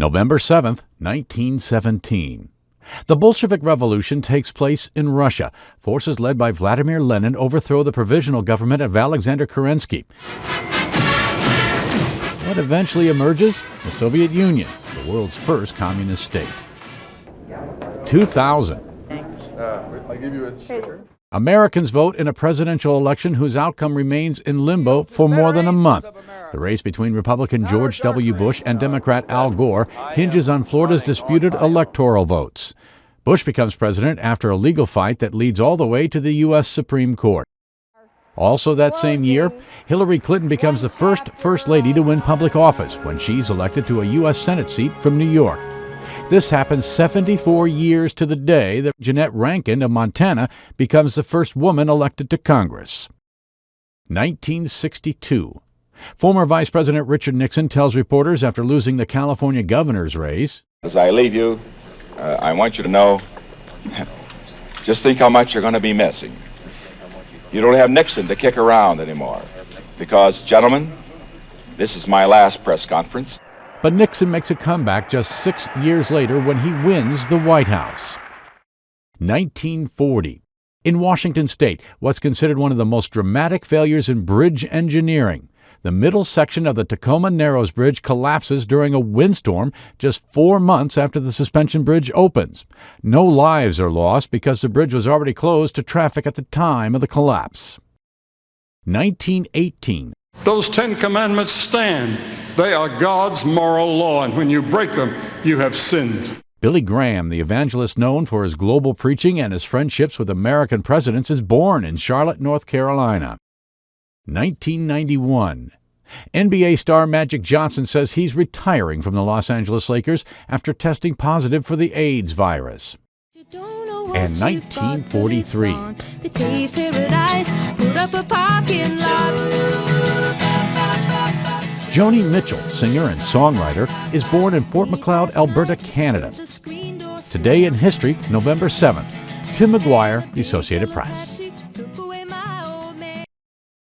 November 7th, 1917. The Bolshevik Revolution takes place in Russia. Forces led by Vladimir Lenin overthrow the provisional government of Alexander Kerensky. What eventually emerges? The Soviet Union, the world's first communist state. 2000. I'll give you a share. Americans vote in a presidential election whose outcome remains in limbo for more than a month. The race between Republican George W. Bush and Democrat Al Gore hinges on Florida's disputed electoral votes. Bush becomes president after a legal fight that leads all the way to the U.S. Supreme Court. Also that same year, Hillary Clinton becomes the first lady to win public office when she's elected to a U.S. Senate seat from New York. This happens 74 years to the day that Jeanette Rankin of Montana becomes the first woman elected to Congress. 1962. Former Vice President Richard Nixon tells reporters after losing the California governor's race, "As I leave you, I want you to know, just think how much you're going to be missing. You don't have Nixon to kick around anymore. Because, gentlemen, this is my last press conference." But Nixon makes a comeback just 6 years later when he wins the White House. 1940. In Washington state, what's considered one of the most dramatic failures in bridge engineering. The middle section of the Tacoma Narrows Bridge collapses during a windstorm just 4 months after the suspension bridge opens. No lives are lost because the bridge was already closed to traffic at the time of the collapse. 1918. Those 10 commandments stand. They are God's moral law, and when you break them, you have sinned. Billy Graham, the evangelist known for his global preaching and his friendships with American presidents, is born in Charlotte, North Carolina. 1991. NBA star Magic Johnson says he's retiring from the Los Angeles Lakers after testing positive for the AIDS virus. And 1943. The Calif paradise, put up a parking lot. Joni Mitchell, singer and songwriter, is born in Fort Macleod, Alberta, Canada. Today in history, November 7th. Tim McGuire, The Associated Press.